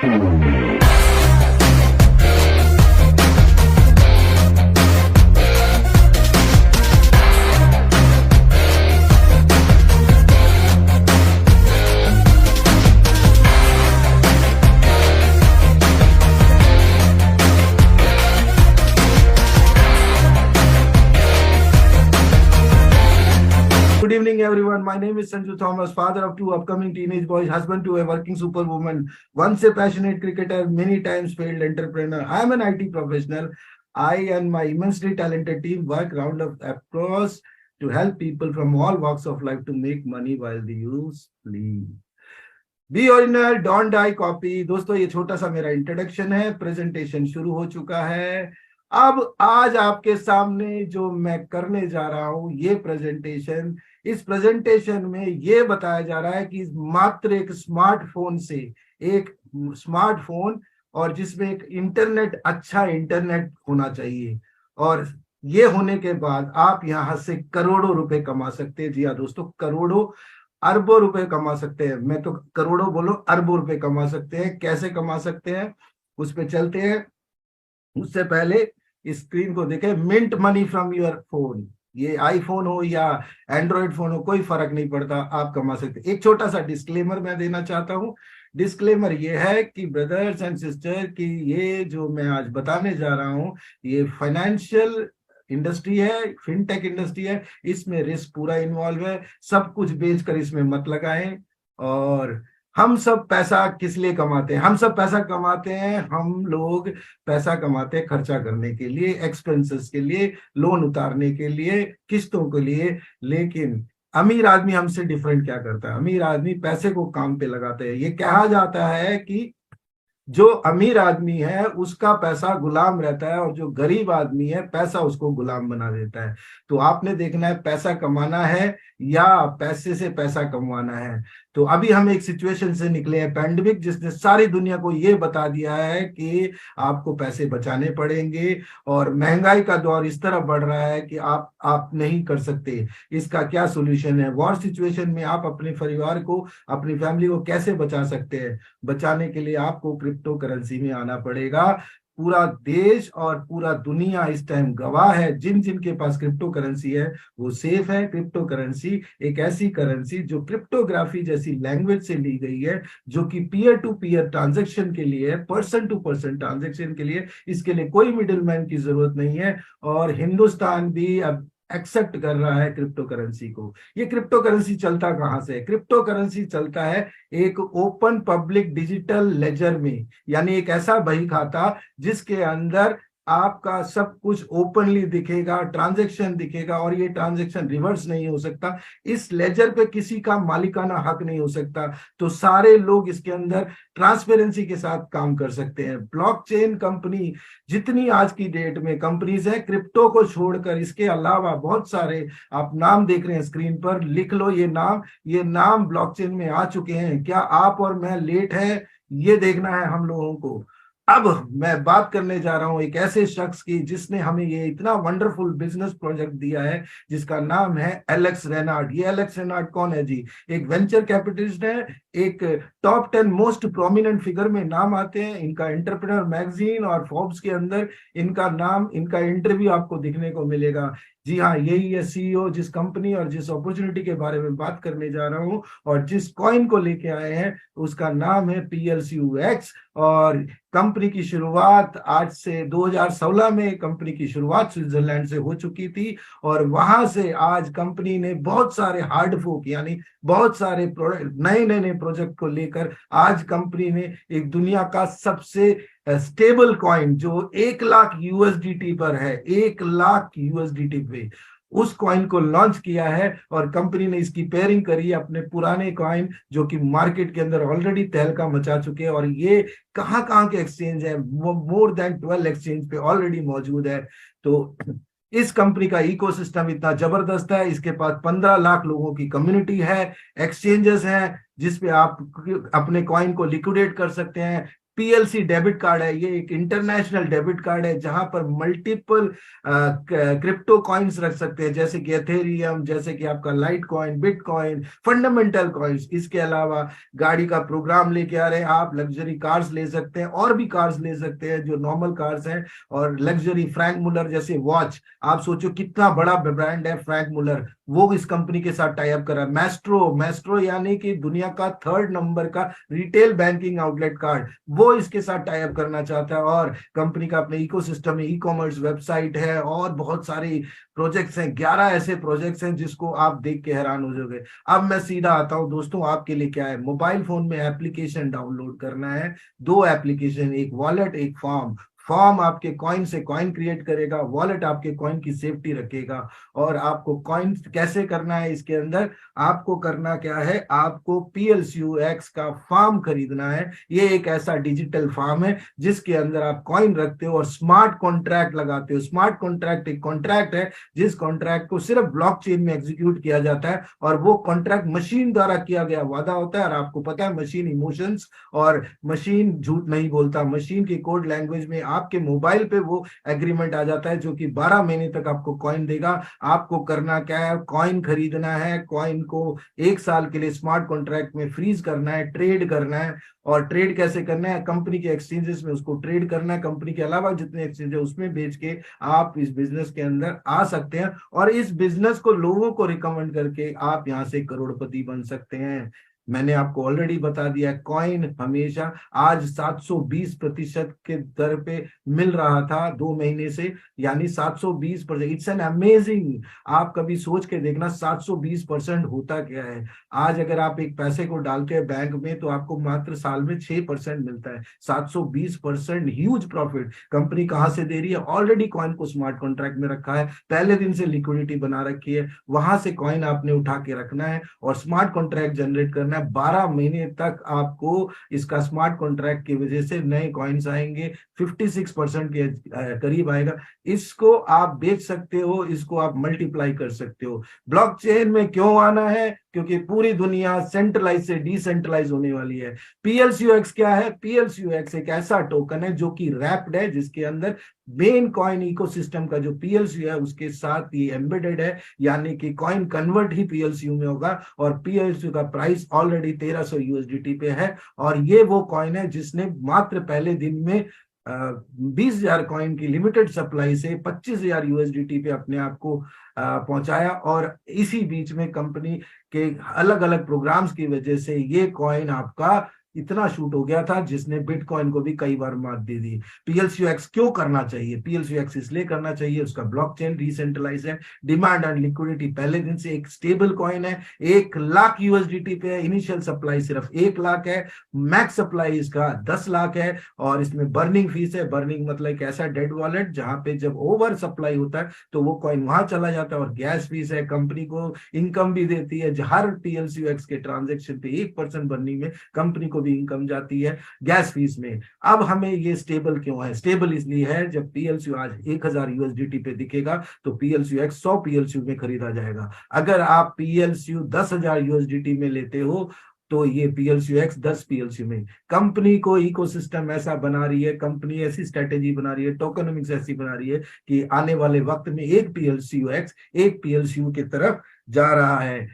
Good evening, everyone. My name is Sanju Thomas, father of two upcoming teenage boys, husband to a working superwoman, once a passionate cricketer, many times failed entrepreneur. I am an IT professional. I and my immensely talented team work round across to help people from all walks of life to make money while they use sleep. Be original don't die copy. दोस्तों, ये छोटा सा मेरा introduction है। Presentation शुरू हो चुका है। अब आज आपके सामने जो मैं करने जा रहा हूं ये प्रेजेंटेशन, इस प्रेजेंटेशन में ये बताया जा रहा है कि मात्र एक स्मार्टफोन से, एक स्मार्टफोन और जिसमें एक इंटरनेट, अच्छा इंटरनेट होना चाहिए, और ये होने के बाद आप यहां से करोड़ों रुपए कमा सकते हैं। जी हाँ दोस्तों, करोड़ों अरबों रुपए कमा सकते हैं। मैं तो करोड़ों बोलो, अरबों रुपए कमा सकते हैं। कैसे कमा सकते हैं उस पे चलते हैं। उससे पहले स्क्रीन को देखें। Mint money from your phone, ये आईफोन हो या एंड्रॉइड फोन हो, कोई फर्क नहीं पड़ता, आप कमा सकते हैं। एक छोटा सा डिस्क्लेमर मैं देना चाहता हूं। डिस्क्लेमर ये है कि ब्रदर्स एंड सिस्टर, कि ये जो मैं आज बताने जा रहा हूं ये फाइनेंशियल इंडस्ट्री है, फिनटेक इंडस्ट्री है, इसमें रिस्क पूरा इन्वॉल्व है। सब कुछ बेचकर इसमें मत लगाएं। और हम सब पैसा किस लिए कमाते हैं? हम सब पैसा कमाते हैं, हम लोग पैसा कमाते हैं खर्चा करने के लिए, एक्सपेंसेस के लिए, लोन उतारने के लिए, किस्तों के लिए। लेकिन अमीर आदमी हमसे डिफरेंट क्या करता है? अमीर आदमी पैसे को काम पे लगाता है। ये कहा जाता है कि जो अमीर आदमी है उसका पैसा गुलाम रहता है, और जो गरीब आदमी है पैसा उसको गुलाम बना देता है। तो आपने देखना है पैसा कमाना है या पैसे से पैसा कमाना है। तो अभी हम एक सिचुएशन से निकले हैं, पैंडेमिक, जिसने सारी दुनिया को ये बता दिया है कि आपको पैसे बचाने पड़ेंगे, और महंगाई का दौर इस तरह बढ़ रहा है कि आप नहीं कर सकते। इसका क्या सोल्यूशन है? वॉर सिचुएशन में आप अपने परिवार को, अपनी फैमिली को कैसे बचा सकते हैं? बचाने के लिए आपको क्रिप्टो करेंसी में आना पड़ेगा। पूरा देश और पूरा दुनिया इस टाइम गवाह है। जिन जिन के पास क्रिप्टो करेंसी है वो सेफ है। क्रिप्टो करेंसी एक ऐसी करेंसी जो क्रिप्टोग्राफी जैसी लैंग्वेज से ली गई है, जो कि पीयर टू पीयर ट्रांजैक्शन के लिए है, पर्सन टू पर्सन ट्रांजैक्शन के लिए। इसके लिए कोई मिडिलमैन की जरूरत नहीं है, और हिंदुस्तान भी अब एक्सेप्ट कर रहा है क्रिप्टो करेंसी को। ये क्रिप्टो करेंसी चलता कहां से है? क्रिप्टो करेंसी चलता है एक ओपन पब्लिक डिजिटल लेजर में, यानी एक ऐसा बही खाता जिसके अंदर आपका सब कुछ ओपनली दिखेगा, ट्रांजैक्शन दिखेगा, और ये ट्रांजैक्शन रिवर्स नहीं हो सकता। इस लेजर पे किसी का मालिकाना हक नहीं हो सकता। तो सारे लोग इसके अंदर ट्रांसपेरेंसी के साथ काम कर सकते हैं। ब्लॉकचेन कंपनी जितनी आज की डेट में कंपनीज है, क्रिप्टो को छोड़कर इसके अलावा बहुत सारे, आप नाम देख रहे हैं स्क्रीन पर, लिख लो ये नाम ब्लॉकचेन में आ चुके हैं। क्या आप और मैं लेट है? ये देखना है हम लोगों को। अब मैं बात करने जा रहा हूं एक ऐसे शख्स की जिसने हमें ये इतना वंडरफुल बिजनेस प्रोजेक्ट दिया है, जिसका नाम है एलेक्स रेनार्ड। ये एलेक्स रेनार्ड कौन है जी? एक वेंचर कैपिटलिस्ट है, एक टॉप 10 मोस्ट प्रोमिनेंट फिगर में नाम आते हैं। इनका एंटरप्रेन्योर मैगजीन और फोर्ब्स के अंदर इनका नाम, इनका इंटरव्यू आपको दिखने को मिलेगा। जी हाँ, यही है सीईओ जिस कंपनी और जिस अपॉर्चुनिटी के बारे में बात करने जा रहा हूं, और जिस कॉइन को लेके आए हैं उसका नाम है PLCUX। और कंपनी की शुरुआत आज से 2016 में कंपनी की शुरुआत स्विट्जरलैंड से हो चुकी थी, और वहां से आज कंपनी ने बहुत सारे हार्ड फोक, यानी बहुत सारे नए नए प्रोजेक्ट को लेकर आज कंपनी ने एक दुनिया का सबसे स्टेबल कॉइन जो 1 लाख USDT पर है, 1 लाख USDT पे, उस कॉइन को लॉन्च किया है। और कंपनी ने इसकी पेयरिंग करी है अपने पुराने कॉइन जो कि मार्केट के अंदर ऑलरेडी तहलका मचा चुके हैं, और ये कहाँ कहाँ के एक्सचेंज है, वो मोर देन 12 एक्सचेंज पे ऑलरेडी मौजूद है। तो इस कंपनी का इकोसिस्टम इतना जबरदस्त है। इसके पास 15 लाख लोगों की कम्युनिटी है, एक्सचेंजेस हैं जिसपे आप अपने कॉइन को लिक्विडेट कर सकते हैं, पीएलसी डेबिट कार्ड है, ये एक इंटरनेशनल डेबिट कार्ड है जहां पर मल्टीपल क्रिप्टो कॉइन्स रख सकते हैं, जैसे कि एथेरियम, जैसे कि आपका light coin, bitcoin, fundamental coins. इसके अलावा गाड़ी का प्रोग्राम लेके आ रहे हैं आप, लग्जरी कार्स ले सकते हैं, और भी कार्स ले सकते हैं जो नॉर्मल कार्स हैं, और लग्जरी फ्रैंक मुलर जैसे वॉच। आप सोचो कितना बड़ा ब्रांड है फ्रैंक मुलर, वो इस कंपनी के साथ टाई अप कर रहा है। मैस्ट्रो, मैस्ट्रो यानी कि दुनिया का 3rd नंबर का रिटेल बैंकिंग आउटलेट कार्ड, वो इसके साथ टाई अप करना चाहता है। और कंपनी का अपने इकोसिस्टम में ई कॉमर्स वेबसाइट है, और बहुत सारे प्रोजेक्ट्स हैं, 11 ऐसे प्रोजेक्ट्स हैं जिसको आप देख के हैरान हो जाओगे। अब मैं सीधा आता हूं दोस्तों, आपके लिए क्या है, मोबाइल फोन में एप्लीकेशन डाउनलोड करना है। 2 एप्लीकेशन, एक वॉलेट, एक फॉर्म। फॉर्म आपके कॉइन से कॉइन क्रिएट करेगा, वॉलेट आपके कॉइन की सेफ्टी रखेगा। और आपको कॉइन कैसे करना है, इसके अंदर आपको करना क्या है, आपको PLCUX का फॉर्म खरीदना है। ये एक ऐसा डिजिटल फॉर्म है जिसके अंदर आप कॉइन रखते हो और स्मार्ट कॉन्ट्रैक्ट लगाते हो। स्मार्ट कॉन्ट्रैक्ट एक कॉन्ट्रैक्ट है जिस कॉन्ट्रैक्ट को सिर्फ ब्लॉकचेन में एग्जीक्यूट किया जाता है, और वो कॉन्ट्रैक्ट मशीन द्वारा किया गया वादा होता है। और आपको पता है मशीन इमोशंस, और मशीन झूठ नहीं बोलता। मशीन की कोड लैंग्वेज में आपके मोबाइल पे वो एग्रीमेंट आ जाता है जो कि 12 महीने तक आपको कॉइन देगा। आपको करना क्या है, कॉइन खरीदना है, कॉइन को 1 साल के लिए स्मार्ट कॉन्ट्रैक्ट में फ्रीज करना है, ट्रेड करना है। और ट्रेड कैसे करना है, कंपनी के एक्सचेंजेस में उसको ट्रेड करना है, कंपनी के अलावा जितने एक्सचेंज है उसमें बेच के आप इस बिजनेस के अंदर आ सकते हैं, और इस बिजनेस को लोगों को रिकमेंड करके आप यहां से करोड़पति बन सकते हैं। मैंने आपको ऑलरेडी बता दिया, कॉइन हमेशा आज 720% के दर पे मिल रहा था 2 महीने से, यानी 720%। It's an amazing. आप कभी सोच के देखना 720% होता क्या है। आज अगर आप एक पैसे को डालते हैं बैंक में तो आपको मात्र साल में 6% मिलता है। 720% ह्यूज प्रॉफिट कंपनी कहां से दे रही है, ऑलरेडी कॉइन को स्मार्ट कॉन्ट्रैक्ट में रखा है, पहले दिन से लिक्विडिटी बना रखी है, वहां से कॉइन आपने उठा के रखना है और स्मार्ट कॉन्ट्रैक्ट जनरेट करना है। 12 महीने तक आपको इसका स्मार्ट कॉन्ट्रैक्ट की वजह से नए कॉइन्स आएंगे, 56% के करीब आएगा। इसको आप बेच सकते हो, इसको आप मल्टीप्लाई कर सकते हो। ब्लॉकचेन में क्यों आना है, क्योंकि पूरी दुनिया सेंट्रलाइज से डिसेंट्रलाइज होने वाली है। PLCUX क्या है, PLCUX एक ऐसा टोकन है जो कि रैप्ड है, जिसके अंदर मेन कॉइन इकोसिस्टम का जो PLCU है उसके साथ ये एम्बेडेड है, यानी कि कॉइन कन्वर्ट ही PLCU में होगा। और PLCU का प्राइस ऑलरेडी 1300 USDT पे है, और ये वो कॉइन है जिसने मात्र पहले दिन में 20,000 कॉइन की लिमिटेड सप्लाई से 25,000 USDT पे अपने आप को पहुंचाया। और इसी बीच में कंपनी के अलग अलग प्रोग्राम्स की वजह से ये कॉइन आपका इतना शूट हो गया था जिसने बिटकॉइन को भी कई बार मात दे दी। PLCUX क्यों करना चाहिए, PLCUX इसलिए करना चाहिए, उसका ब्लॉकचेन डिसेंट्रलाइज है, डिमांड एंड लिक्विडिटी पहले दिन से, एक स्टेबल कॉइन है, 1 लाख USDT पे है, इनिशियल सप्लाई सिर्फ 1 लाख है, मैक्स सप्लाई इसका 10 लाख है। और इसमें बर्निंग फीस है, बर्निंग मतलब एक ऐसा डेड वॉलेट जहां पे जब ओवर सप्लाई होता है तो वो कॉइन वहां चला जाता है। और गैस फीस है, कंपनी को इनकम भी देती है, हर PLCUX के ट्रांजेक्शन पे 1% बर्निंग में कंपनी को भी इनकम जाती है गैस फीस में। अब हमें ये स्टेबल क्यों है, स्टेबल इसलिए है जब PLCU आज 1,000 USDT पे दिखेगा तो PLCUX 100 PLCU में खरीदा जाएगा। अगर आप PLCU 10,000 USDT में लेते हो तो ये PLCUX 10 PLCU में। कंपनी को इकोसिस्टम ऐसा बना रही है, कंपनी ऐसी स्ट्रेटेजी बना रही है, टोकनोमिक्स ऐसी बना रही है कि आने वाले वक्त में एक PLCU की तरफ जा रहा है।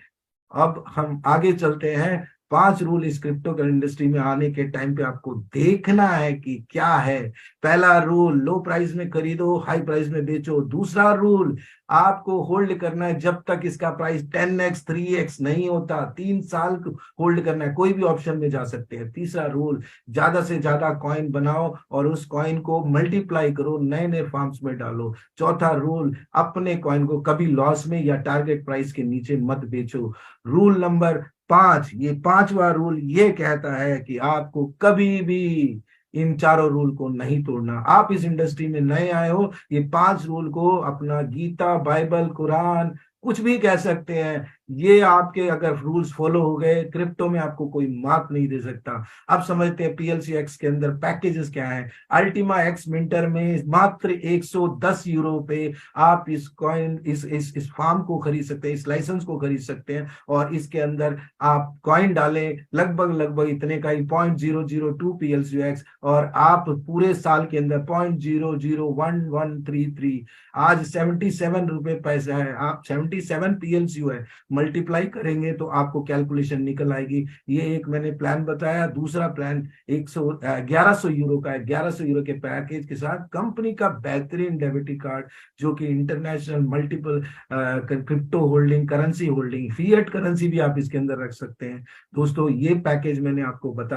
अब हम आगे चलते हैं। 5 रूल इस क्रिप्टो इंडस्ट्री में आने के टाइम पे आपको देखना है कि क्या है। पहला रूल, लो प्राइस में खरीदो, हाई प्राइस में बेचो। दूसरा रूल, आपको होल्ड करना है जब तक इसका प्राइस 10x 3x नहीं होता, 3 साल होल्ड करना है, कोई भी ऑप्शन में जा सकते हैं। तीसरा रूल, ज्यादा से ज्यादा कॉइन बनाओ और उस कॉइन को मल्टीप्लाई करो, नए नए फॉर्म्स में डालो। चौथा रूल, अपने कॉइन को कभी लॉस में या टारगेट प्राइस के नीचे मत बेचो। रूल नंबर 5, ये 5वां रूल ये कहता है कि आपको कभी भी इन चारों रूल को नहीं तोड़ना। आप इस इंडस्ट्री में नए आए हो, ये 5 रूल को अपना गीता, बाइबल, कुरान कुछ भी कह सकते हैं, ये आपके अगर रूल्स फॉलो हो गए, क्रिप्टो में आपको कोई मार्क नहीं दे सकता। अब समझते हैं पीएलसी एक्स के अंदर पैकेजेस क्या है। अल्टीमा एक्स मिंटर में मात्र 110 यूरो पे आप इस कॉइन इस फार्म को खरीद सकते हैं, इस लाइसेंस को खरीद सकते हैं, और इसके अंदर आप कॉइन डालें लगभग लगभग इतने का ही 0.002 PLCX, और आप पूरे साल के अंदर 0.001133, आज 77 रुपए पैसा है, आप 77 PLCU है, मल्टीप्लाई करेंगे तो आपको कैलकुलेशन निकल आएगी। ये एक मैंने प्लान बताया। दूसरा प्लान 1100 यूरो का है। 1100 यूरो के पैकेज के साथ कंपनी का बेहतरीन डेबिट कार्ड, जो कि international multiple crypto holding, currency holding, fiat currency भी आप इसके अंदर रख सकते हैं। दोस्तों ये पैकेज मैंने आपको बता